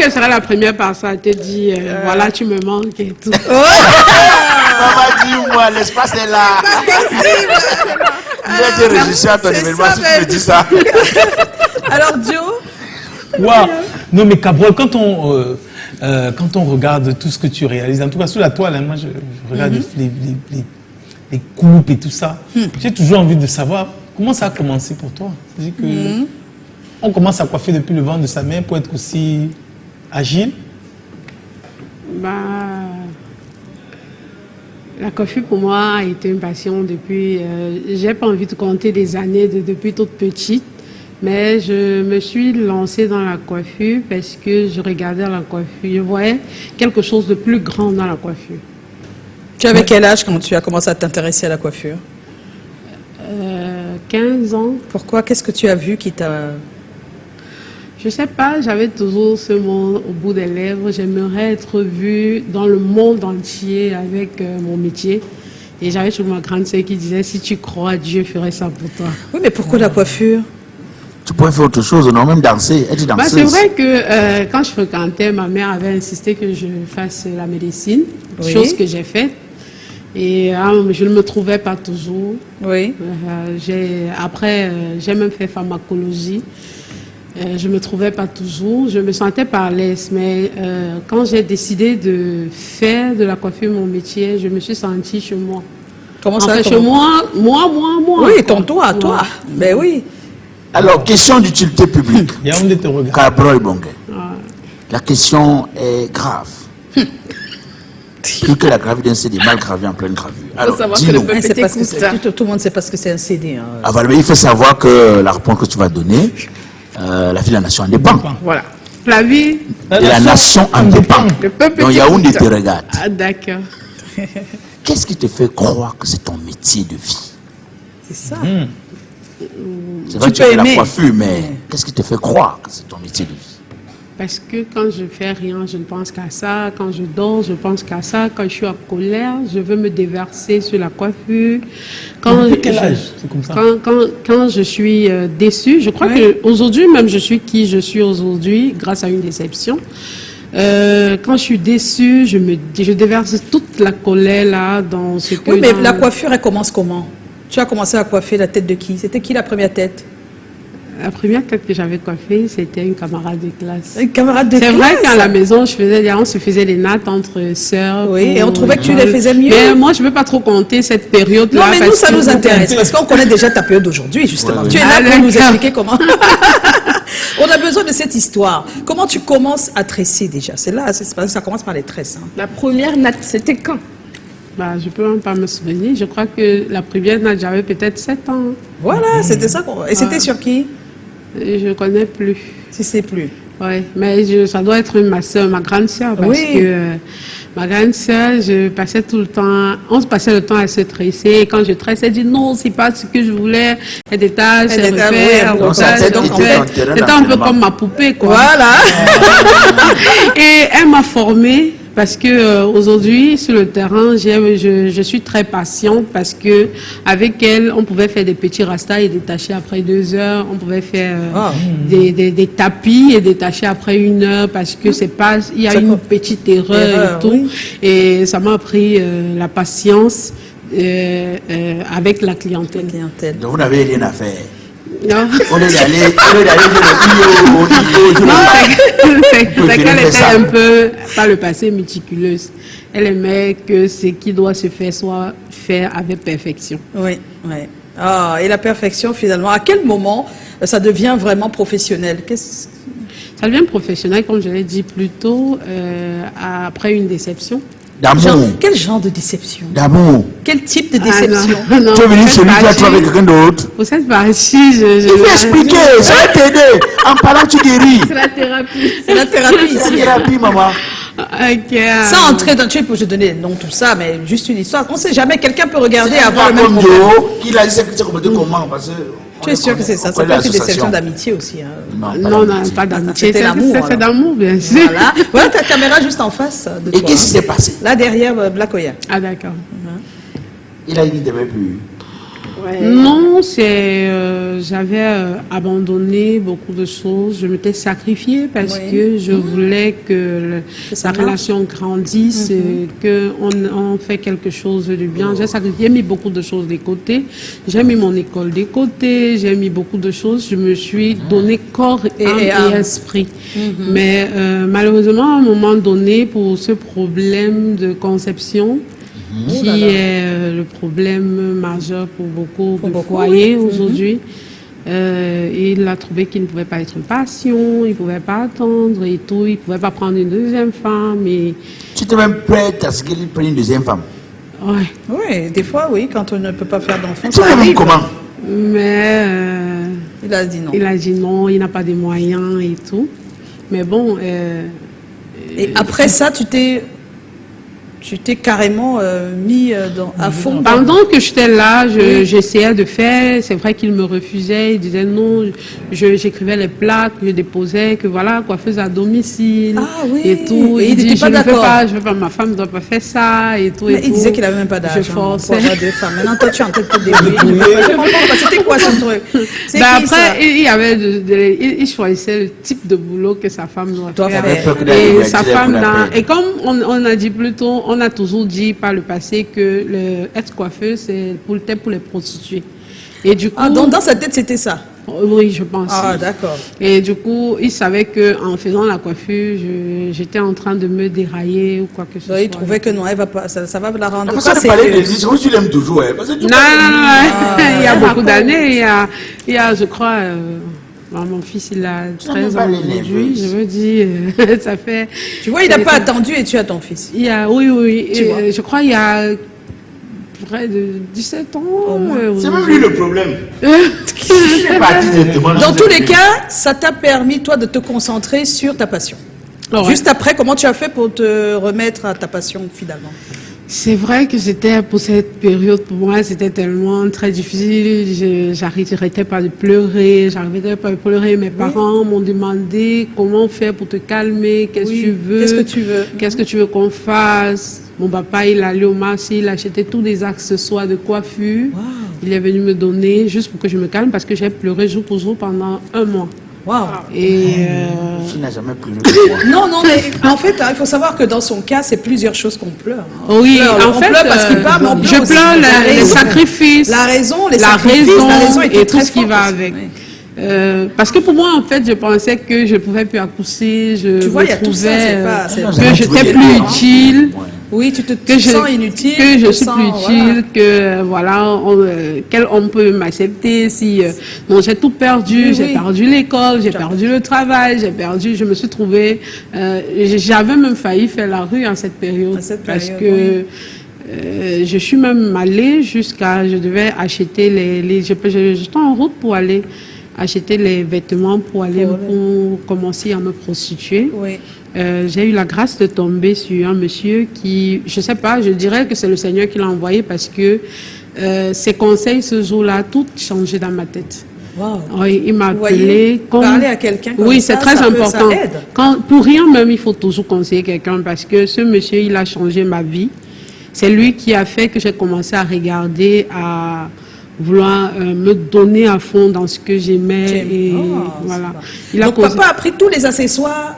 qu'elle serait la première personne à te dire, voilà, tu me manques et tout. Maman, dis-moi, l'espace est là. Il a été régisseur à ton événement si tu me dis ça. Alors, Dio? Wow. Non, mais Cabrol, quand on regarde tout ce que tu réalises, en tout cas sur la toile, hein, moi je regarde les coupes et tout ça, j'ai toujours envie de savoir comment ça a commencé pour toi. C'est-à-dire que on commence à coiffer depuis le ventre de sa mère pour être aussi agile. Bah, la coiffure pour moi a été une passion depuis, j'ai pas envie de compter des années depuis toute petite, mais je me suis lancée dans la coiffure parce que je regardais la coiffure, je voyais quelque chose de plus grand dans la coiffure. Tu avais quel âge quand tu as commencé à t'intéresser à la coiffure? 15 ans. Pourquoi? Qu'est-ce que tu as vu qui t'a... Je sais pas, j'avais toujours ce mot au bout des lèvres. J'aimerais être vue dans le monde entier avec mon métier. Et j'avais toujours ma grande sœur qui disait, si tu crois, Dieu ferait ça pour toi. Oui, mais pourquoi la coiffure? Tu pourrais faire autre chose, non? Même danser. Être danseuse. C'est vrai que quand je fréquentais, ma mère avait insisté que je fasse la médecine, chose que j'ai faite. Et je ne me trouvais pas toujours. Oui. Après, j'ai même fait pharmacologie. Je ne me trouvais pas toujours. Je me sentais pas à l'aise. Mais quand j'ai décidé de faire de la coiffure mon métier, je me suis sentie chez moi. Comment ça? Chez moi. Oui, toi. Ben oui. Alors, question d'utilité publique. Il y a un de te regarde. Cabrol Bongé. La question est grave. Plus que la gravure d'un CD mal gravé en pleine gravure. Alors, dis-nous. Tout le monde ne sait pas ce que c'est un CD. Hein. Ah, voilà, mais il faut savoir que la réponse que tu vas donner, la vie de la nation en dépend. Voilà. La vie de la nation en dépend. Donc Yaoundé te regarde. Ah, d'accord. Qu'est-ce qui te fait croire que c'est ton métier de vie? C'est ça. C'est vrai que tu fais la coiffure, mais qu'est-ce qui te fait croire que c'est ton métier de vie? Parce que quand je fais rien, je ne pense qu'à ça. Quand je dors, je pense qu'à ça. Quand je suis en colère, je veux me déverser sur la coiffure. Quel âge? C'est comme ça. Quand je suis déçue, je crois qu'aujourd'hui, même je suis qui je suis aujourd'hui, grâce à une déception. Quand je suis déçue, je déverse toute la colère là dans ce que... Oui, mais la coiffure, elle commence comment? Tu as commencé à coiffer la tête de qui? C'était qui la première tête? La première tête que j'avais coiffée, c'était une camarade de classe. Une camarade de classe? C'est vrai qu'à la maison, on se faisait des nattes entre sœurs. Oui, et on trouvait que tu les faisais mieux. Mais moi, je ne veux pas trop compter cette période-là. Non, mais nous, ça nous intéresse, parce qu'on connaît déjà ta période d'aujourd'hui, justement. Ouais, tu es là pour nous expliquer comment... On a besoin de cette histoire. Comment tu commences à tresser déjà? C'est là, ça commence par les tresses. Hein. La première natte, c'était quand? Je ne peux même pas me souvenir. Je crois que la première natte, j'avais peut-être 7 ans. Voilà, c'était ça. Et c'était sur qui? Je ne connais plus. Tu ne sais plus. Oui, mais ça doit être ma soeur, ma grande soeur, parce que ma grande soeur, on se passait le temps à se tresser. Et quand je tressais, elle dit non, c'est pas ce que je voulais. Elle détache, elle refait. C'était un peu comme ma poupée, quoi. Voilà. Et elle m'a formée. Parce que aujourd'hui sur le terrain, je suis très patiente parce que avec elle, on pouvait faire des petits rastas et détacher après 2 heures. On pouvait faire des tapis et détacher après 1 heure parce que il y a une petite erreur et tout. Oui. Et ça m'a appris la patience avec la clientèle. Donc vous n'avez rien à faire. Non. On est allé c'est qu'elle était un peu, par le passé, méticuleuse. Elle aimait que ce qui doit se faire soit fait avec perfection. Oui, oui. Et la perfection, finalement, à quel moment ça devient vraiment professionnel? Ça devient professionnel, comme je l'ai dit plus tôt, après une déception. D'amour. Quel genre de déception? D'amour. Quel type de déception? Non, tu es venu celui qui a trouvé quelqu'un d'autre. Pour cette partie, il faut expliquer, ça va t'aider. En parlant, tu guéris. C'est la thérapie. C'est la thérapie. C'est la thérapie, maman. Sans entrer dans... Tu peux je donner non tout ça, mais juste une histoire. On ne sait jamais, quelqu'un peut regarder et avoir le même problème. Qui l'a dit, c'est comment? Parce que tu es sûr que c'est ça? Ça peut être une déception d'amitié aussi. Hein. Non, pas d'amitié. C'était l'amour. C'est d'amour, bien sûr. Voilà. Voilà ta caméra juste en face de toi. Et qu'est-ce qui s'est passé? Là derrière Black Oya. Ah, d'accord. Il a dit qu'il ne t'aimait plus. Non, j'avais abandonné beaucoup de choses. Je m'étais sacrifiée parce que je voulais que la relation grandisse, qu'on fait quelque chose de bien. J'ai mis beaucoup de choses de côté. J'ai mis mon école de côté. J'ai mis beaucoup de choses. Je me suis donné corps, âme et esprit. Mais malheureusement, à un moment donné, pour ce problème de conception, qui est le problème majeur pour beaucoup de foyers aujourd'hui. Il a trouvé qu'il ne pouvait pas être patient, il ne pouvait pas attendre et tout, il ne pouvait pas prendre une deuxième femme. Et... Tu étais même prête à ce qu'il prenne une deuxième femme? Oui, des fois, oui, quand on ne peut pas faire d'enfant, ça arrive. Comment? Mais il a dit non. Il a dit non, il n'a pas de moyens et tout. Mais bon... et après ça, tu t'es carrément mis à fond. Pendant que j'étais là, j'essayais de faire. C'est vrai qu'il me refusait. Il disait non. J'écrivais les plaques, je déposais que voilà, coiffeuse à domicile et tout. Et il dit pas d'accord. Je veux pas, ma femme ne doit pas faire ça et tout. Mais il disait qu'il n'avait même pas d'âge. Je forçais. Pour avoir deux femmes. Maintenant, toi, tu es en train de te débrouiller. C'était quoi son truc? Après, il choisissait le type de boulot que sa femme doit faire. Et sa femme là. Et comme on a dit plus tôt, on a toujours dit par le passé que être coiffeuse, c'est pour les prostituées. Et du coup, donc dans sa tête, c'était ça? Oui, je pense. Ah, d'accord. Et du coup, il savait qu'en faisant la coiffure, j'étais en train de me dérailler ou quoi que ce soit. Il trouvait que non, elle va pas, ça va la rendre. Ça, c'est parler de tu l'aimes toujours. Non, il y a beaucoup d'années, il y a, je crois... mon fils, il a 13 ans aujourd'hui, je veux dire, ça fait... Tu vois, il n'a pas attendu et tu as ton fils. Oui. Je crois qu'il y a près de 17 ans. C'est même lui le problème. Dans tous les cas, ça t'a permis, toi, de te concentrer sur ta passion. Juste après, comment tu as fait pour te remettre à ta passion, finalement? C'est vrai que c'était pour cette période, pour moi, c'était tellement très difficile. J'arrêtais pas de pleurer, Mes parents m'ont demandé comment faire pour te calmer, qu'est-ce que tu veux. Qu'est-ce que tu veux qu'on fasse. Mon papa, il allait au marché, il achetait tous les accessoires de coiffure. Wow. Il est venu me donner juste pour que je me calme parce que j'ai pleuré jour pour jour pendant 1 mois. Wow. Et il n'a jamais pleuré. Non, mais en fait, il faut savoir que dans son cas, c'est plusieurs choses qu'on pleure. Oui, on pleure parce qu'il parle, mais on pleure je pleure les sacrifices. La raison et tout ce qui va avec. Oui. Parce que pour moi, en fait, je pensais que je ne pouvais plus accoucher, je trouvais que j'étais plus utile. Oui, tu te sens inutile. Que je suis plus utile, que voilà, quel homme peut m'accepter si... non, j'ai tout perdu, j'ai perdu l'école, j'ai perdu le travail, je me suis trouvée... j'avais même failli faire la rue en cette période. Parce que je suis même allée jusqu'à... Je devais acheter j'étais en route pour aller acheter les vêtements pour aller pour commencer à me prostituer. Oui. J'ai eu la grâce de tomber sur un monsieur qui, je sais pas, je dirais que c'est le Seigneur qui l'a envoyé parce que ses conseils ce jour-là, tout changé dans ma tête. Wow. Oui, il m'a appelé. Parler à quelqu'un comme oui, c'est très important. Ça aide. Pour rien même, il faut toujours conseiller quelqu'un parce que ce monsieur, il a changé ma vie. C'est lui qui a fait que j'ai commencé à regarder, à vouloir me donner à fond dans ce que j'aimais. Et voilà. Donc papa a pris tous les accessoires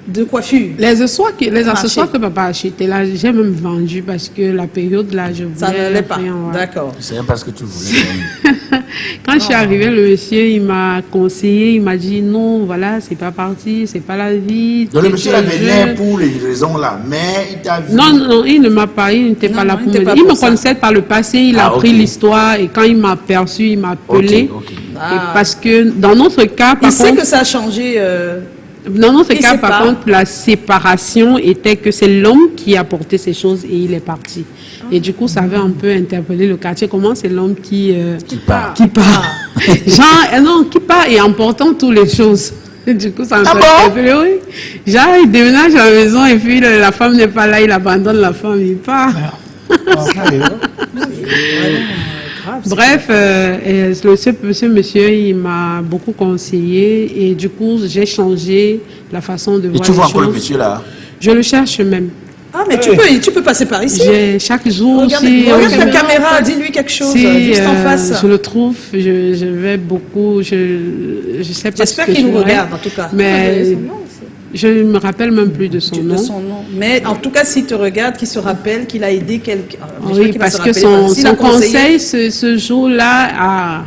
de coiffure. Les accessoires que papa a acheté, là, j'ai même vendu parce que la période là, je voulais... Ça n'allait pas, d'accord. C'est même parce que tu voulais. Quand je suis arrivée, le monsieur, il m'a conseillé, il m'a dit non, voilà, c'est pas parti, c'est pas la vie. Donc le monsieur venait pour les raisons là, mais il t'a vu... Non, il ne m'a pas, il n'était pas là pour me dire. Il me connaissait par le passé, il a appris l'histoire et quand il m'a aperçu, il m'a appelé. Et parce que dans notre cas, par contre... Il sait que ça a changé... Dans notre cas, par contre, la séparation était que c'est l'homme qui a porté ces choses et il est parti. Et du coup, ça avait un peu interpellé le quartier. Comment c'est l'homme qui part. Genre, non, qui part et emportant toutes les choses. Et du coup, ça m'a interpellé, oui. Genre, il déménage à la maison et puis la femme n'est pas là, il abandonne la femme, il part. Bref, ce monsieur, il m'a beaucoup conseillé et du coup, j'ai changé la façon de voir les choses. Et tu vois encore le monsieur là? Je le cherche même. Ah, mais tu peux passer par ici. Chaque jour, regarde ta caméra, dis-lui quelque chose, juste en face. Je le trouve, je vais beaucoup, je sais pas. J'espère qu'il nous regarde, en tout cas. Mais je ne me rappelle même plus de son nom. Mais en tout cas, s'il te regarde, qu'il se rappelle qu'il a aidé quelqu'un. Oui, parce que son conseil, ce jour-là,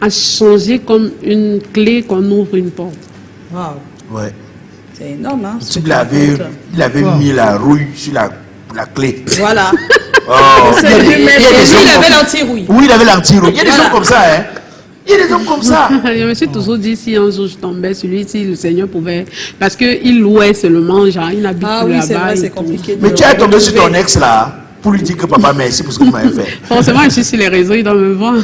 a changé comme une clé qu'on ouvre une porte. Wow. Ouais. C'est énorme, hein? Il avait mis la rouille sur la clé. Voilà. Il avait l'anti-rouille. Oui, il avait l'anti-rouille. Il y a des hommes comme ça, hein. Il y a des hommes comme ça. Je me suis toujours dit, si un jour je tombais sur lui, si le Seigneur pouvait... Parce qu'il louait seulement, genre, il n'habite plus là-bas. Ah oui, c'est vrai, c'est compliqué. Mais tu es tombé sur ton ex, là, pour lui dire que papa, merci pour ce que vous m'avez fait. Forcément, je suis sur les réseaux, il doit me voir.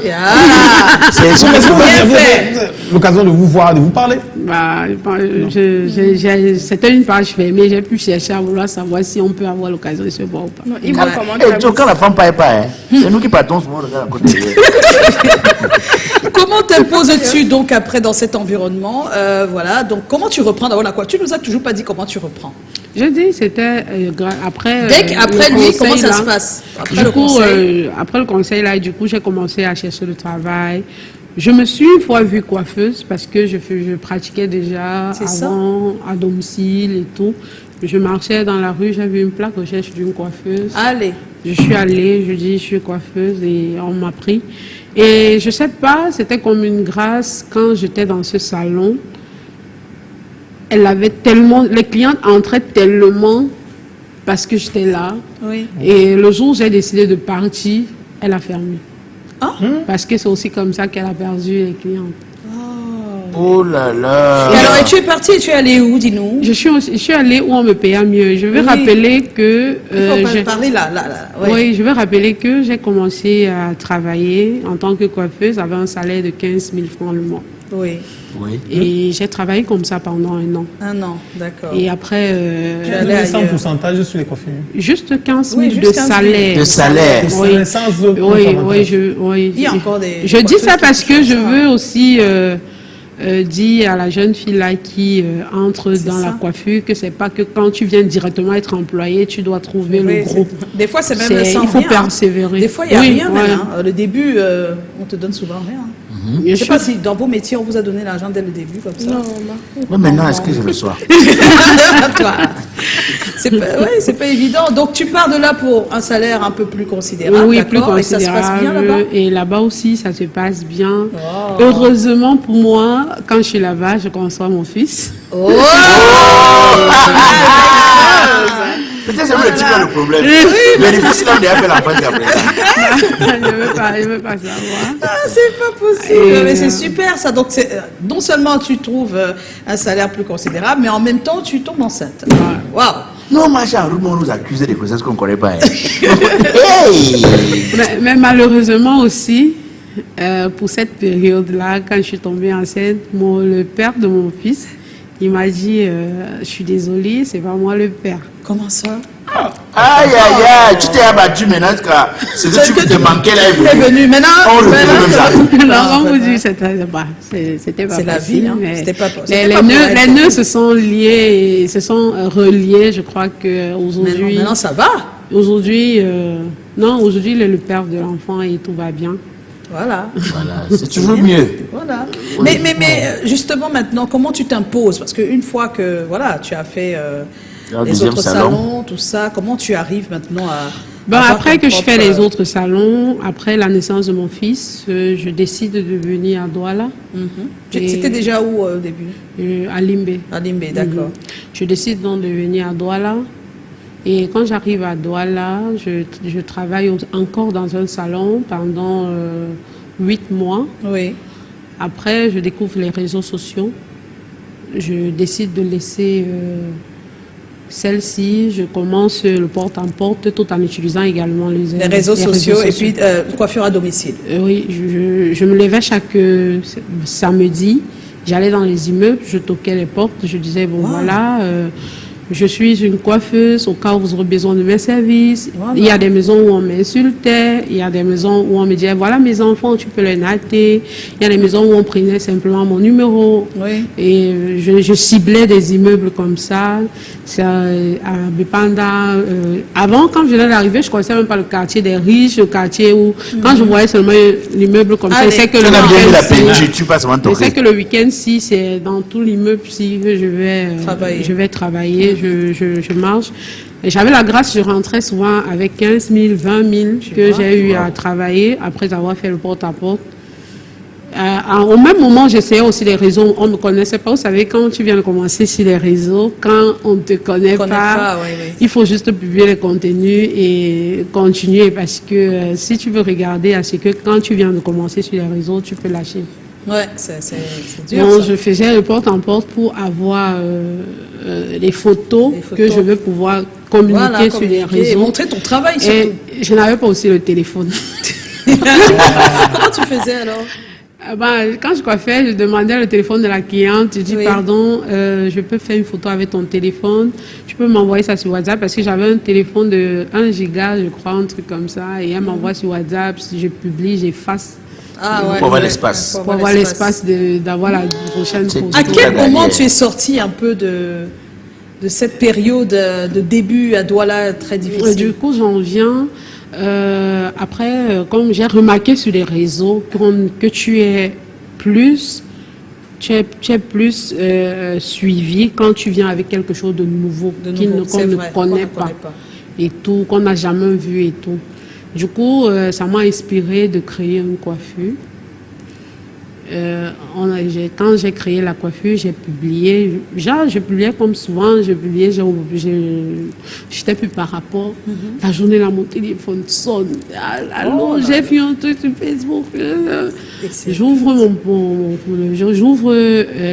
C'est sûr que vous avez l'occasion de vous voir, de vous parler. C'était une page fermée, j'ai pu chercher à vouloir savoir si on peut avoir l'occasion de se voir ou pas. Non, il voit comment quand la femme paye pas, c'est nous qui partons souvent regarde à côté. Comment t'imposes-tu donc après dans cet environnement? Voilà, donc comment tu reprends d'abord la quoi? Tu nous as toujours pas dit comment tu reprends. Je dis, c'était après. Après lui, comment ça se passe? Après le conseil. Après le conseil là, du coup, j'ai commencé à chercher le travail. Je me suis une fois vue coiffeuse parce que je pratiquais déjà avant à domicile et tout. Je marchais dans la rue, j'ai vu une plaque recherche d'une coiffeuse. Allez. Je suis allée, je dis je suis coiffeuse et on m'a pris. Et je sais pas, c'était comme une grâce quand j'étais dans ce salon. Elle avait tellement, les clientes entraient tellement parce que j'étais là. Oui. Et le jour où j'ai décidé de partir, elle a fermé. Ah. Parce que c'est aussi comme ça qu'elle a perdu les clientes. Oh là là. Et alors, et tu es partie et tu es allée où, dis-nous? Je suis allée où on me payait mieux. Je vais rappeler que... Il faut parler là. Ouais. Oui, je vais rappeler que j'ai commencé à travailler en tant que coiffeuse avec un salaire de 15 000 francs le mois. Oui. Et j'ai travaillé comme ça pendant 1 an. 1 an, d'accord. Et après... tu as donné 100 pourcentage sur les coiffures? Juste 15 000 juste de 15 000. salaire. De salaire. Oui, sans aucun oui. Il y a encore des... Je dis ça parce que je veux aussi... dire à la jeune fille là qui entre dans la coiffure que c'est pas que quand tu viens directement être employé, tu dois trouver le gros. Des fois, c'est même sans il faut rien. persévérer. Des fois, il n'y a rien même. Hein. Le début, on te donne souvent rien. Je ne sais pas si dans vos métiers, on vous a donné l'argent dès le début, comme ça. Non. Mais maintenant, est-ce que je le sois? C'est pas évident. Donc, tu pars de là pour un salaire un peu plus considérable. Oui, plus considérable. Et ça se passe bien là-bas? Et là-bas aussi, ça se passe bien. Oh. Heureusement pour moi, quand je suis là-bas, je conçois mon fils. Oh. Peut-être c'est le type le problème. Mais les fils, là, on a fait la phase après. Je ne veux pas savoir. Ah, c'est pas possible. Mais c'est super ça. Donc, non seulement tu trouves un salaire plus considérable, mais en même temps, tu tombes enceinte. Waouh! Non, machin, on nous accuse des grossesses qu'on ne connaît pas. Mais malheureusement aussi, pour cette période-là, quand je suis tombée enceinte, le père de mon fils, il m'a dit, je suis désolée, c'est pas moi le père. Comment ça? Aïe, aïe, aïe, tu t'es abattu maintenant, c'est que tu te manquais là. Tu es venu maintenant. Non, on vous dit, c'était pas c'est la vie, hein. C'était pas les nœuds se sont liés, se sont reliés, je crois que aujourd'hui. Maintenant, ça va. Aujourd'hui, aujourd'hui, il est le père de l'enfant et tout va bien. Voilà, c'est toujours mieux. Voilà. Mais justement maintenant, comment tu t'imposes? Parce qu'une fois que voilà, tu as fait les autres salons, tout ça, comment tu arrives maintenant à après que je fais les autres salons, après la naissance de mon fils, je décide de venir à Douala. C'était déjà où au début? À Limbe. À Limbe, d'accord. Je décide donc de venir à Douala. Et quand j'arrive à Douala, je travaille encore dans un salon pendant 8 mois. Oui. Après, je découvre les réseaux sociaux. Je décide de laisser celle-ci. Je commence le porte-en-porte tout en utilisant également les réseaux sociaux. Et puis coiffure à domicile. Oui, je me levais chaque samedi. J'allais dans les immeubles, je toquais les portes. Je disais, bon voilà... Je suis une coiffeuse au cas où vous aurez besoin de mes services. Voilà. Il y a des maisons où on m'insultait, il y a des maisons où on me disait voilà mes enfants, tu peux les natter. Il y a des maisons où on prenait simplement mon numéro. Oui. Et je ciblais des immeubles comme ça. C'est à Bepanda. Avant, quand je venais d'arriver, je ne connaissais même pas le quartier des riches, le quartier où, quand je voyais seulement l'immeuble comme ça, je sais que Tu le n'as bien vu la week-end, peinture, tu passes seulement je toquer. sais que le week-end, si c'est dans tout l'immeuble, si que je vais travailler, je marche. Et j'avais la grâce, je rentrais souvent avec 15 000, 20 000 que j'ai eu à travailler après avoir fait le porte-à-porte. Au même moment, j'essayais aussi les réseaux. On ne me connaissait pas. Vous savez, quand tu viens de commencer sur les réseaux, quand on ne te connaît pas, il faut juste publier les contenus et continuer parce que si tu veux regarder à ce que quand tu viens de commencer sur les réseaux, tu peux lâcher. Ouais, c'est dur. Donc, ça. je faisais le porte-en-porte pour avoir les photos que je veux pouvoir communiquer sur les Et réseaux. montrer ton travail surtout. Et je n'avais pas aussi le téléphone. Comment tu faisais alors? Quand je coiffais, je demandais le téléphone de la cliente. Je dis, Oui. pardon, je peux faire une photo avec ton téléphone. Tu peux m'envoyer ça sur WhatsApp parce que j'avais un téléphone de 1 giga, je crois, un truc comme ça. Et elle m'envoie sur WhatsApp. Si je publie, j'efface. Pour avoir l'espace. Pour avoir l'espace d'avoir la prochaine photo. À quel moment tu es sorti un peu de cette période de début à Douala très difficile? Du coup, j'en viens. Après, comme j'ai remarqué sur les réseaux que tu es plus suivi quand tu viens avec quelque chose de nouveau, qu'on ne connaît pas et tout, qu'on n'a jamais vu et tout. Du coup, ça m'a inspiré de créer une coiffure. Quand j'ai créé la coiffure, j'ai publié. Je publiais comme souvent, j'étais plus par rapport. La journée là, mon téléphone sonne. Allô, j'ai vu un truc sur Facebook. J'ouvre j'ouvre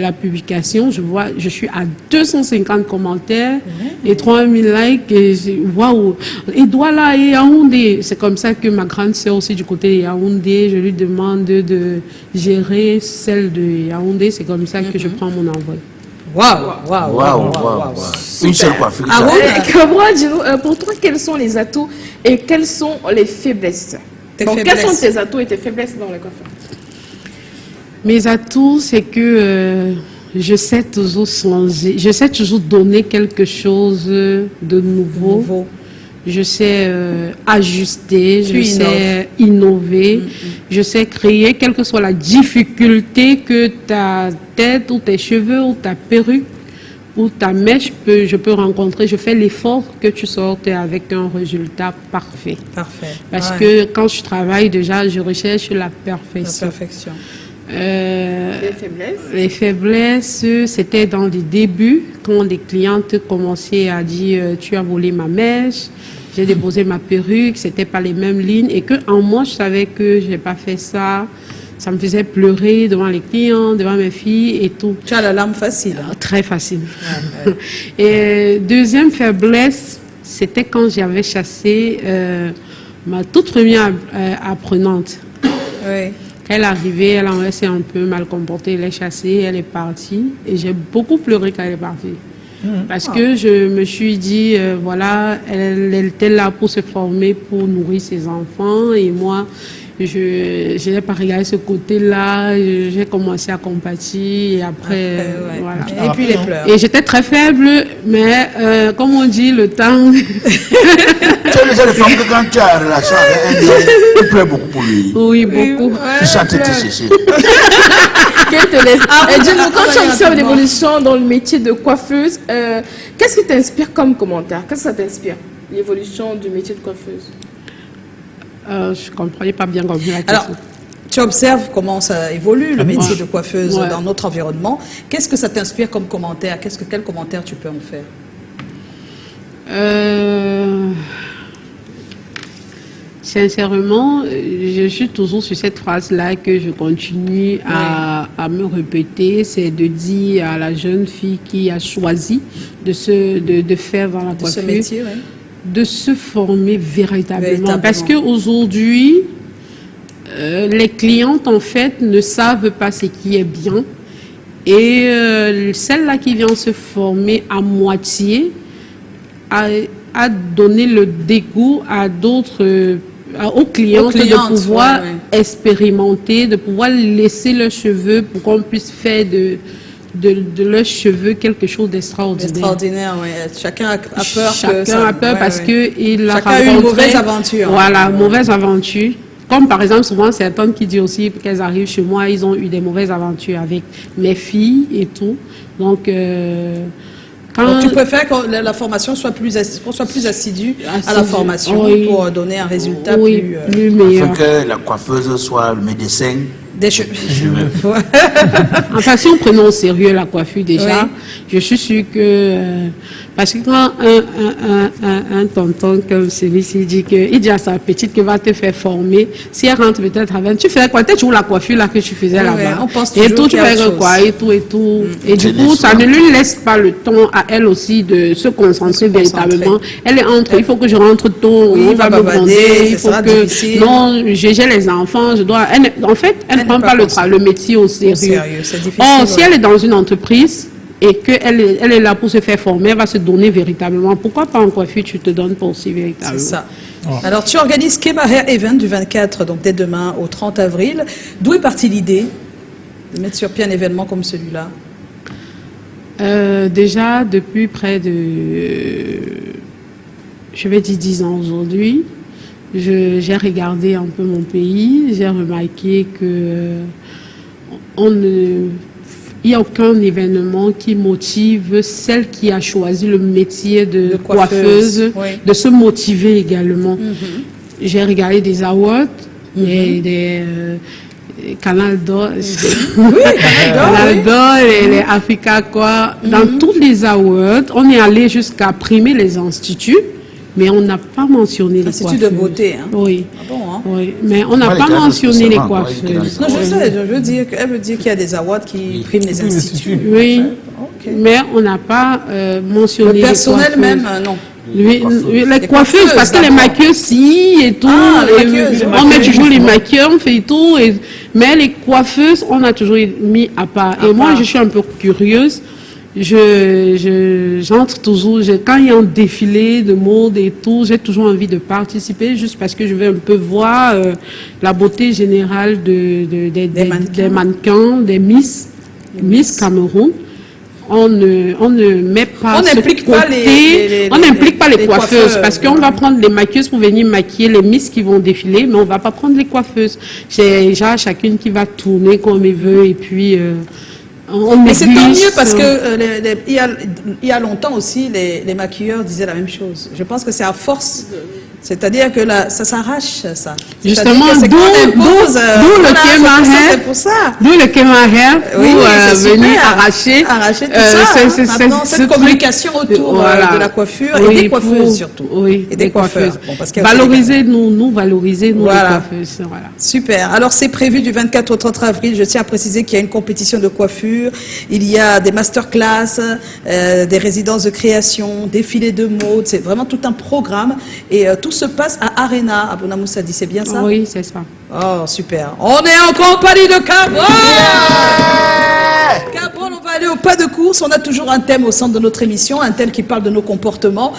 la publication, je suis à 250 commentaires et 3000 likes. Et waouh! Et Douala et Yaoundé. C'est comme ça que ma grande sœur aussi du côté de Yaoundé, je lui demande de gérer celle de Yaoundé, c'est comme ça que je prends mon envol. Waouh. Une seule coiffure. Kabwa, dis-nous, pour toi, quels sont les atouts et quelles sont les faiblesses? Quels sont tes atouts et tes faiblesses dans la coiffure? Mes atouts, c'est que je sais toujours changer, je sais toujours donner quelque chose de nouveau. Je sais ajuster, je sais innover, je sais créer, quelle que soit la difficulté que ta tête ou tes cheveux ou ta perruque ou ta mèche je peux rencontrer. Je fais l'effort que tu sortes avec un résultat parfait. Parce que quand je travaille déjà, je recherche la perfection. Les faiblesses, c'était dans les débuts, quand des clientes commençaient à dire tu as volé ma mèche, j'ai déposé ma perruque, c'était pas les mêmes lignes et que en moi je savais que j'ai pas fait ça. Ça me faisait pleurer devant les clients, devant mes filles et tout. Tu as la larme facile. Très facile. Et deuxième faiblesse, c'était quand j'avais chassé ma toute première apprenante. Elle est arrivée, elle s'est un peu mal comportée, elle est chassée, elle est partie. Et j'ai beaucoup pleuré quand elle est partie. Parce que je me suis dit, voilà, elle était là pour se former, pour nourrir ses enfants. Et moi, je n'ai pas regardé ce côté-là. J'ai commencé à compatir. Et après, voilà. Et puis les pleurs. Et j'étais très faible, mais comme on dit, le temps... Tu as déjà les femmes que quand tu as une relation avec un homme, tu pleures beaucoup pour lui. Oui, beaucoup. Tu chantes tes chéchés. Dis-nous, quand tu observes l'évolution dans le métier de coiffeuse, qu'est-ce qui t'inspire comme commentaire? Qu'est-ce que ça t'inspire, l'évolution du métier de coiffeuse? Je ne comprenais pas bien compris la question. Alors, tu observes comment ça évolue, le métier de coiffeuse dans notre environnement. Qu'est-ce que ça t'inspire comme commentaire? Quel commentaire tu peux en faire? Sincèrement, je suis toujours sur cette phrase-là que je continue à me répéter, c'est de dire à la jeune fille qui a choisi de faire dans la coiffure, ce métier, de se former véritablement. Parce qu'aujourd'hui, les clientes, en fait, ne savent pas ce qui est bien. Et celle-là qui vient se former à moitié, a donné le dégoût à d'autres, aux clientes de pouvoir expérimenter, de pouvoir laisser leurs cheveux pour qu'on puisse faire de leurs cheveux quelque chose d'extraordinaire. Extraordinaire, oui. Chacun a peur. Chacun a peur parce que il a chacun a eu une mauvaise aventure. Voilà, mauvaise aventure. Comme par exemple, souvent, certaines qui disent aussi qu'elles arrivent chez moi, ils ont eu des mauvaises aventures avec mes filles et tout. Donc, donc tu préfères que la formation soit qu'on soit plus assidu à la formation pour donner un résultat plus Il meilleur. faut que la coiffeuse soit le médecin des cheveux. Enfin, si on prenait au sérieux la coiffure déjà, je suis sûre que... parce que quand un tonton comme celui-ci il dit à sa petite qu'il va te faire former, si elle rentre peut-être à 20, tu fais quoi? Peut-être toujours la coiffure là que tu faisais là-bas. Et tout, tu fais quoi? Et tout, et tout. Et du coup, ça ne lui laisse pas le temps à elle aussi de se concentrer véritablement. Elle est entre, il faut que je rentre tôt, on va me demander, il faut que... Non, j'ai les enfants, je dois... En fait, elle ne prend pas le métier au sérieux. Or, si elle est dans une entreprise et qu'elle est là pour se faire former, elle va se donner véritablement. Pourquoi pas en coiffure, tu te donnes pour aussi véritablement? C'est ça. Oh. Alors, tu organises Kema Hair Event du 24, donc dès demain au 30 avril. D'où est partie l'idée de mettre sur pied un événement comme celui-là? Déjà, depuis près de, je vais dire 10 ans aujourd'hui, j'ai regardé un peu mon pays, j'ai remarqué que il n'y a aucun événement qui motive celle qui a choisi le métier de coiffeuse de se motiver également. J'ai regardé des awards, des Canal d'Or, Canal d'Or, les Africa quoi. Dans tous les awards, on est allé jusqu'à primer les instituts. Mais on n'a pas mentionné les coiffeuses. Institut de beauté, hein? Oui. Ah bon, hein? Oui. Mais on n'a pas mentionné les coiffeuses. Non, je sais, elle veut dire qu'il y a des awards qui priment les instituts. Oui. Okay. Mais on n'a pas mentionné les coiffeuses. Le personnel même, non. Les coiffeuses, parce que les maquilleuses, si, et tout. On met toujours les maquilleurs, on fait tout. Mais les coiffeuses, on a toujours mis à part. Et moi, je suis un peu curieuse. J'entre toujours, quand il y a un défilé de mode et tout, j'ai toujours envie de participer juste parce que je veux un peu voir la beauté générale des mannequins, des Miss Cameroun. On ne met pas on n'implique pas les coiffeuses parce qu'on va prendre les maquilleuses pour venir maquiller les Miss qui vont défiler, mais on va pas prendre les coiffeuses. J'ai déjà chacune qui va tourner comme elle veut et puis... Mais c'est tant mieux parce que il y a longtemps aussi, les maquilleurs disaient la même chose. Je pense que c'est à force. C'est-à-dire que là, ça s'arrache, ça. Justement, d'où le Kema Hair. C'est pour ça. D'où le Kema Hair pour venir arracher tout ça. Maintenant, cette communication autour de la coiffure et des coiffeuses surtout. Oui, et des coiffeurs. Bon, valoriser nous valoriser nous les coiffeuses. Voilà. Super. Alors, c'est prévu du 24 au 30 avril. Je tiens à préciser qu'il y a une compétition de coiffure. Il y a des masterclass, des résidences de création, défilés de mode. C'est vraiment tout un programme. Et tout se passe à Arena, à Bonamoussadi, c'est bien ça? Oui, c'est ça. Oh, super. On est en compagnie de Cabrol! Cabrol, on va aller au pas de course. On a toujours un thème au centre de notre émission, un thème qui parle de nos comportements.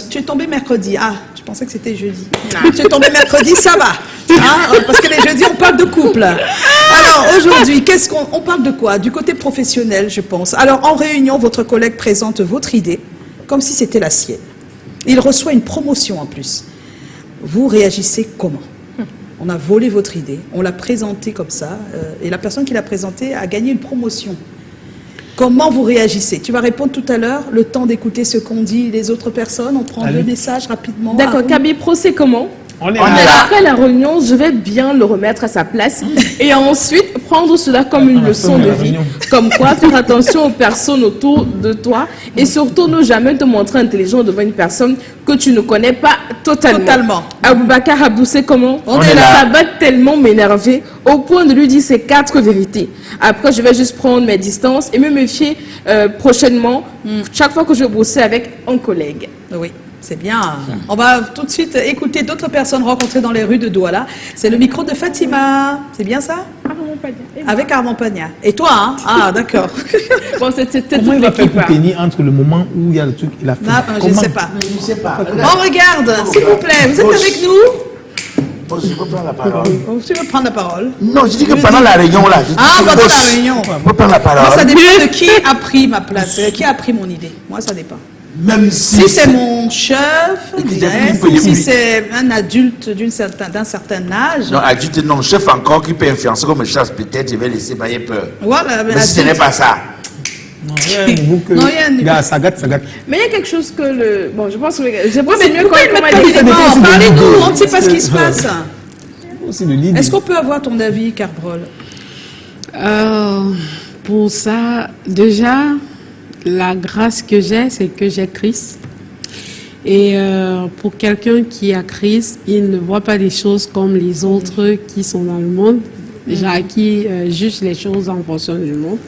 Tu es tombé mercredi. Ah, je pensais que c'était jeudi. Tu es tombé mercredi, ça va. Hein? Parce que les jeudis, on parle de couple. Alors, aujourd'hui, on parle de quoi? Du côté professionnel, je pense. Alors, en réunion, votre collègue présente votre idée comme si c'était la sienne. Il reçoit une promotion en plus. Vous réagissez comment? On a volé votre idée, on l'a présentée comme ça, et la personne qui l'a présentée a gagné une promotion. Comment vous réagissez? Tu vas répondre tout à l'heure, le temps d'écouter ce qu'ont dit les autres personnes. On prend le message rapidement. D'accord, Kaby, procès comment? On est là. Après la réunion, je vais bien le remettre à sa place et ensuite prendre cela comme une leçon de vie. Comme quoi, faire attention aux personnes autour de toi et surtout ne jamais te montrer intelligent devant une personne que tu ne connais pas totalement. Aboubakar Abdoussé, comment? On est là. Ça va tellement m'énerver au point de lui dire ces 4 vérités. Après, je vais juste prendre mes distances et me méfier prochainement chaque fois que je vais bosser avec un collègue. Oui. C'est bien. On va tout de suite écouter d'autres personnes rencontrées dans les rues de Douala. C'est le micro de Fatima. C'est bien ça? Armand Pagna. Avec Armand Pagna. Et toi, hein? Ah, d'accord. Bon, c'était Comment il va faire pour tenir entre le moment où il y a le truc et la fin? Je ne sais pas. Je ne sais pas. On regarde, s'il vous plaît. Vous êtes avec nous? Je peux prendre la parole. Tu veux prendre la parole? Non, je dis que pendant la réunion, là. Pendant la réunion. Je peux prendre la parole. Moi, ça dépend de qui a pris ma place, qui a pris mon idée. Moi, ça dépend. Même Si c'est mon chef, si c'est un adulte d'un certain âge. Non, adulte, non, chef encore qui peut influencer comme chasse, peut-être, je vais laisser bailler peur. Voilà, mais si ce n'est pas ça. Non, rien de nouveau que... Non, rien de nouveau. Gars, ça gâte. Mais il y a quelque chose que le... Bon, je pense que... Je pense que c'est mieux Pourquoi quand ils on mettent pas d'éléments? Parlez-nous, on ne sait pas ce qui se passe. Aussi le lead. Est-ce qu'on peut avoir ton avis, Carbrol? Pour ça, déjà, la grâce que j'ai, c'est que j'ai Christ. Et pour quelqu'un qui a Christ, il ne voit pas les choses comme les autres qui sont dans le monde, déjà qui jugent les choses en fonction du monde.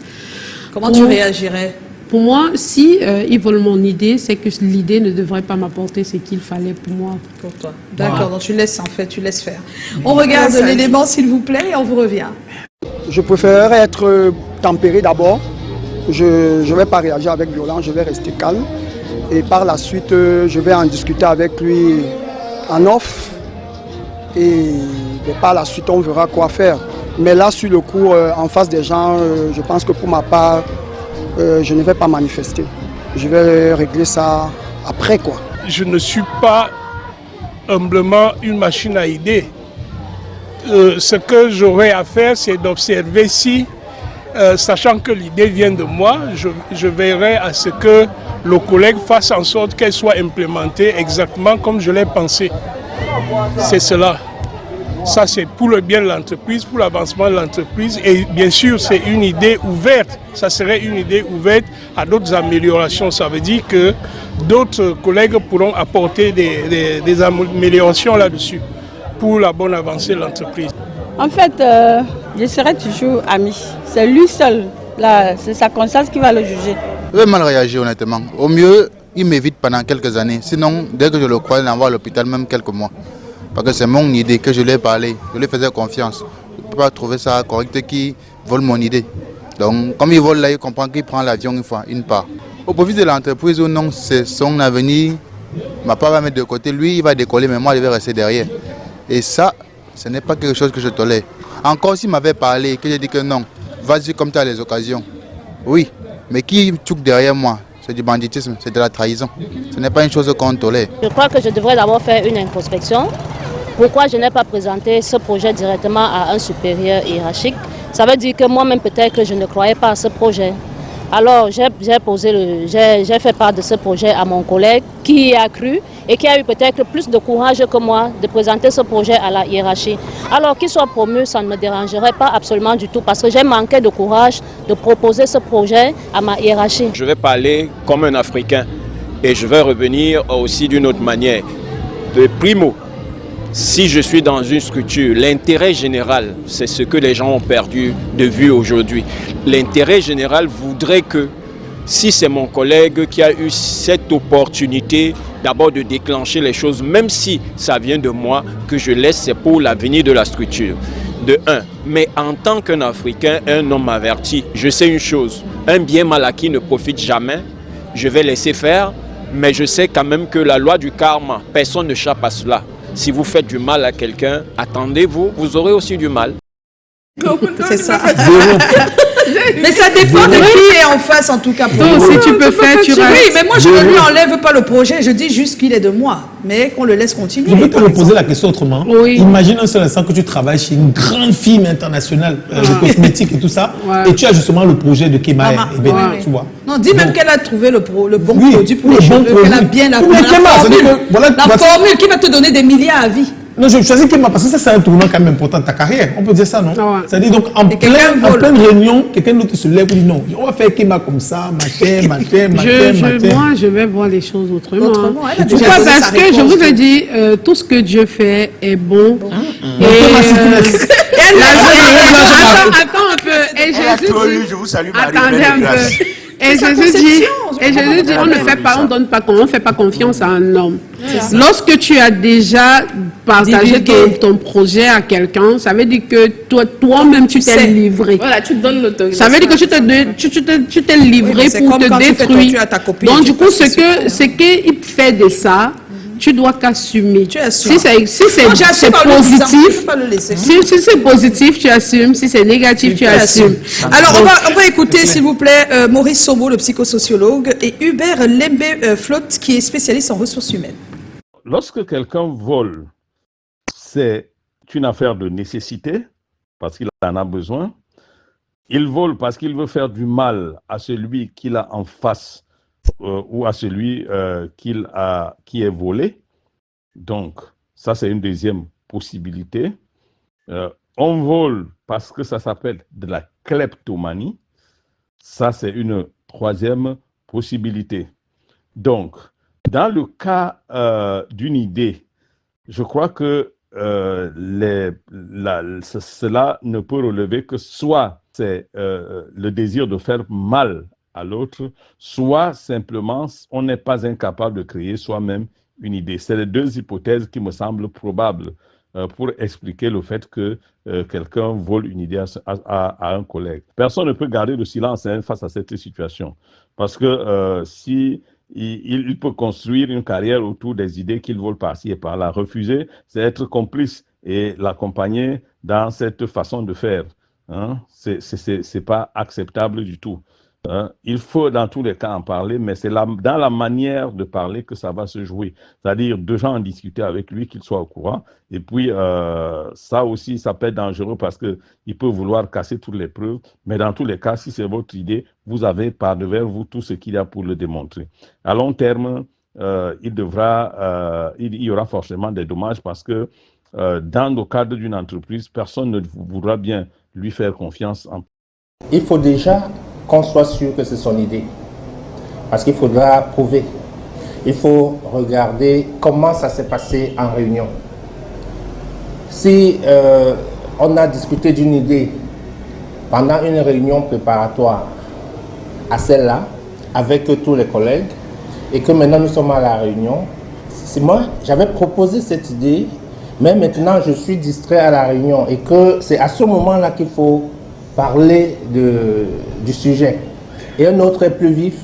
Comment tu réagirais? Pour moi, si ils veulent mon idée, c'est que l'idée ne devrait pas m'apporter ce qu'il fallait pour moi. Pour toi. D'accord, donc tu laisses faire. On regarde l'élément, s'il vous plaît, et on vous revient. Je préférerais être tempéré d'abord. Je ne vais pas réagir avec violence, je vais rester calme. Et par la suite, je vais en discuter avec lui en off. Et par la suite, on verra quoi faire. Mais là, sur le coup, en face des gens, je pense que pour ma part, je ne vais pas manifester. Je vais régler ça après, quoi. Je ne suis pas humblement une machine à idées. Ce que j'aurais à faire, c'est d'observer si, sachant que l'idée vient de moi, je verrai à ce que le collègue fasse en sorte qu'elle soit implémentée exactement comme je l'ai pensé. C'est cela. Ça, c'est pour le bien de l'entreprise, pour l'avancement de l'entreprise. Et bien sûr, c'est une idée ouverte. Ça serait une idée ouverte à d'autres améliorations. Ça veut dire que d'autres collègues pourront apporter des améliorations là-dessus pour la bonne avancée de l'entreprise. En fait, je serai toujours ami. C'est lui seul. C'est sa conscience qui va le juger. Je vais mal réagir honnêtement. Au mieux, il m'évite pendant quelques années. Sinon, dès que je le crois, il l'envoie à l'hôpital, même quelques mois. Parce que c'est mon idée que je lui ai parlé. Je lui faisais confiance. Je ne peux pas trouver ça correct qu'il vole mon idée. Donc, comme il vole là, il comprend qu'il prend l'avion une part. Au profit de l'entreprise ou non, c'est son avenir. Ma part va mettre de côté. Lui, il va décoller, mais moi, je vais rester derrière. Et ça, ce n'est pas quelque chose que je tolère. Encore s'il m'avait parlé, que j'ai dit que non, vas-y comme tu as les occasions. Oui, mais qui touche derrière moi? C'est du banditisme, c'est de la trahison. Ce n'est pas une chose qu'on tolère. Je crois que je devrais d'abord faire une introspection. Pourquoi je n'ai pas présenté ce projet directement à un supérieur hiérarchique? Ça veut dire que moi-même peut-être que je ne croyais pas à ce projet. Alors j'ai fait part de ce projet à mon collègue qui y a cru et qui a eu peut-être plus de courage que moi de présenter ce projet à la hiérarchie. Alors qu'il soit promu, ça ne me dérangerait pas absolument du tout parce que j'ai manqué de courage de proposer ce projet à ma hiérarchie. Je vais parler comme un Africain et je vais revenir aussi d'une autre manière. Primo, si je suis dans une structure, l'intérêt général, c'est ce que les gens ont perdu de vue aujourd'hui. L'intérêt général voudrait que, si c'est mon collègue qui a eu cette opportunité d'abord de déclencher les choses, même si ça vient de moi, que je laisse, c'est pour l'avenir de la structure. De un. Mais en tant qu'un Africain, un homme averti, je sais une chose, un bien mal acquis ne profite jamais, je vais laisser faire, mais je sais quand même que la loi du karma, personne ne échappe à cela. Si vous faites du mal à quelqu'un, attendez-vous, vous aurez aussi du mal. C'est ça. Mais ça dépend de qui est en face, en tout cas. Donc, si tu peux faire, tu restes. Oui, mais moi, je ne lui enlève pas le projet. Je dis juste qu'il est de moi, mais qu'on le laisse continuer. Je peux te poser la question autrement. Oui. Imagine un seul instant que tu travailles chez une grande firme internationale de cosmétiques et tout ça, et tu as justement le projet de Kemae. Tu vois. Non, dis même qu'elle a trouvé le bon produit pour les cheveux, qu'elle a bien la formule qui va te donner des milliards à vie. Non, je choisis Kema parce que ça, c'est un tournant quand même important de ta carrière. On peut dire ça, non? C'est-à-dire, donc, en pleine réunion, quelqu'un d'autre se lève et dit non, on va faire Kema comme ça, machin. Moi, je vais voir les choses autrement. Parce que je vous ai dit, tout ce que Dieu fait est bon. Attends un peu. Et Jésus dit, je vous salue, attendez un peu. Et Jésus dit, Et je lui dis, on ne fait pas, on donne pas, on fait pas confiance à un homme. Lorsque tu as déjà partagé ton projet à quelqu'un, ça veut dire que toi-même tu t'es livré. Voilà, tu donnes l'autorisation. Ça veut dire que tu t'es livré pour te détruire. Donc du coup, ce qu'il fait de ça, tu dois qu'assumer. Si c'est positif, si c'est positif, tu assumes. Si c'est négatif, tu assumes. Alors, on va écouter, s'il vous plaît, Maurice Sobo, le psychosociologue, et Hubert Lembe-Flotte, qui est spécialiste en ressources humaines. Lorsque quelqu'un vole, c'est une affaire de nécessité, parce qu'il en a besoin. Il vole parce qu'il veut faire du mal à celui qu'il a en face ou à celui qui est volé. Donc, ça, c'est une deuxième possibilité. On vole parce que ça s'appelle de la kleptomanie. Ça, c'est une troisième possibilité. Donc, dans le cas d'une idée, je crois que cela ne peut relever que soit c'est le désir de faire mal à l'autre, soit simplement on n'est pas incapable de créer soi-même une idée. C'est les deux hypothèses qui me semblent probables pour expliquer le fait que quelqu'un vole une idée à un collègue. Personne ne peut garder le silence face à cette situation, parce que si il peut construire une carrière autour des idées qu'il vole par-ci et par-là. Refuser, c'est être complice et l'accompagner dans cette façon de faire. Hein? C'est pas acceptable du tout. Hein? Il faut dans tous les cas en parler, mais c'est dans la manière de parler que ça va se jouer. C'est-à-dire, deux gens en discuter avec lui, qu'il soit au courant. Et puis, ça aussi, ça peut être dangereux parce qu'il peut vouloir casser toutes les preuves. Mais dans tous les cas, si c'est votre idée, vous avez par devers vous tout ce qu'il y a pour le démontrer. À long terme, il y aura forcément des dommages parce que dans le cadre d'une entreprise, personne ne voudra bien lui faire confiance. Il faut déjà qu'on soit sûr que c'est son idée. Parce qu'il faudra prouver. Il faut regarder comment ça s'est passé en réunion. Si on a discuté d'une idée pendant une réunion préparatoire à celle-là, avec tous les collègues, et que maintenant nous sommes à la réunion, c'est moi, j'avais proposé cette idée, mais maintenant je suis distrait à la réunion, et que c'est à ce moment-là qu'il faut parler du sujet. Et un autre est plus vif,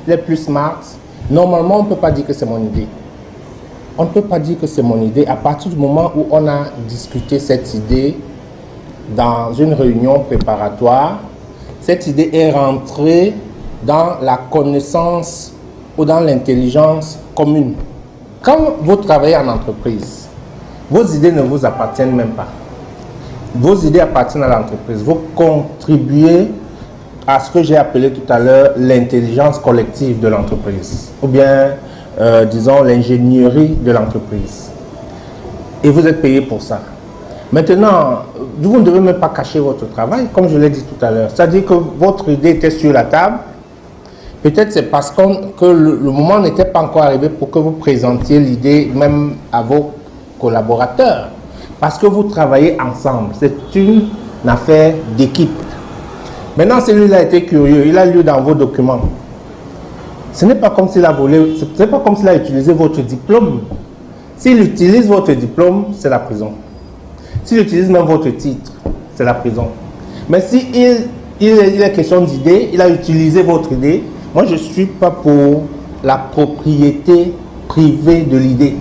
il est plus smart. Normalement, on ne peut pas dire que c'est mon idée. On ne peut pas dire que c'est mon idée à partir du moment où on a discuté cette idée dans une réunion préparatoire. Cette idée est rentrée dans la connaissance ou dans l'intelligence commune. Quand vous travaillez en entreprise, vos idées ne vous appartiennent même pas. Vos idées appartiennent à l'entreprise. Vous contribuez à ce que j'ai appelé tout à l'heure l'intelligence collective de l'entreprise, ou bien, disons, l'ingénierie de l'entreprise. Et vous êtes payé pour ça. Maintenant, vous ne devez même pas cacher votre travail, comme je l'ai dit tout à l'heure. C'est-à-dire que votre idée était sur la table. Peut-être c'est parce que le moment n'était pas encore arrivé pour que vous présentiez l'idée même à vos collaborateurs. Parce que vous travaillez ensemble. C'est une affaire d'équipe. Maintenant, celui-là a été curieux. Il a lu dans vos documents. Ce n'est pas comme s'il a volé, ce n'est pas comme s'il a utilisé votre diplôme. S'il utilise votre diplôme, c'est la prison. S'il utilise même votre titre, c'est la prison. Mais si il est question d'idée, il a utilisé votre idée, moi je ne suis pas pour la propriété privée de l'idée.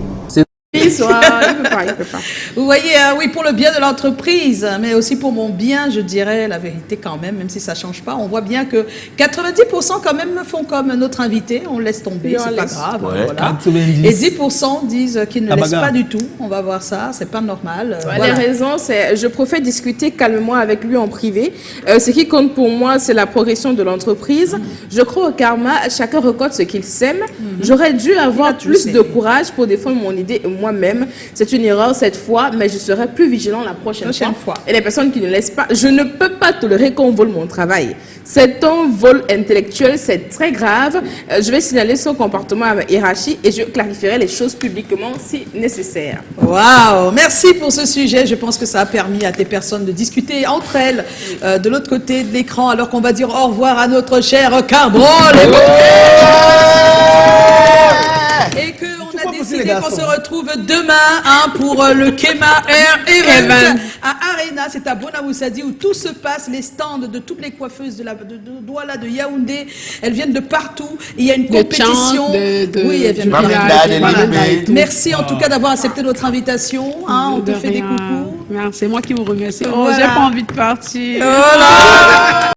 Vous voyez, oui, pour le bien de l'entreprise, mais aussi pour mon bien, je dirais la vérité quand même si ça ne change pas. On voit bien que 90% quand même font comme notre invité, on laisse tomber, c'est pas grave. Ouais, voilà. 90. Et 10% disent qu'ils ne laissent pas du tout. On va voir ça, c'est pas normal. Voilà. Les raisons, c'est je préfère discuter calmement avec lui en privé. Ce qui compte pour moi, c'est la progression de l'entreprise. Je crois au karma, chacun récolte ce qu'il sème. J'aurais dû avoir plus de courage pour défendre mon idée moi-même. moi-même. C'est une erreur cette fois, mais je serai plus vigilant la prochaine fois. Et les personnes qui ne laissent pas, je ne peux pas tolérer qu'on vole mon travail. C'est un vol intellectuel, c'est très grave. Je vais signaler son comportement à ma hiérarchie et je clarifierai les choses publiquement si nécessaire. Waouh, merci pour ce sujet. Je pense que ça a permis à tes personnes de discuter entre elles de l'autre côté de l'écran, alors qu'on va dire au revoir à notre cher Carbrol. Et qu'on a décidé qu'on se retrouve demain pour le Kema Air Event à Arena, c'est à Bonamoussadi où tout se passe, les stands de toutes les coiffeuses de Douala, de Yaoundé, elles viennent de partout, il y a une compétition. Oui, elles viennent de partout. Merci en tout cas d'avoir accepté notre invitation, on te fait des coucous. C'est moi qui vous remercie. J'ai pas envie de partir. Voilà.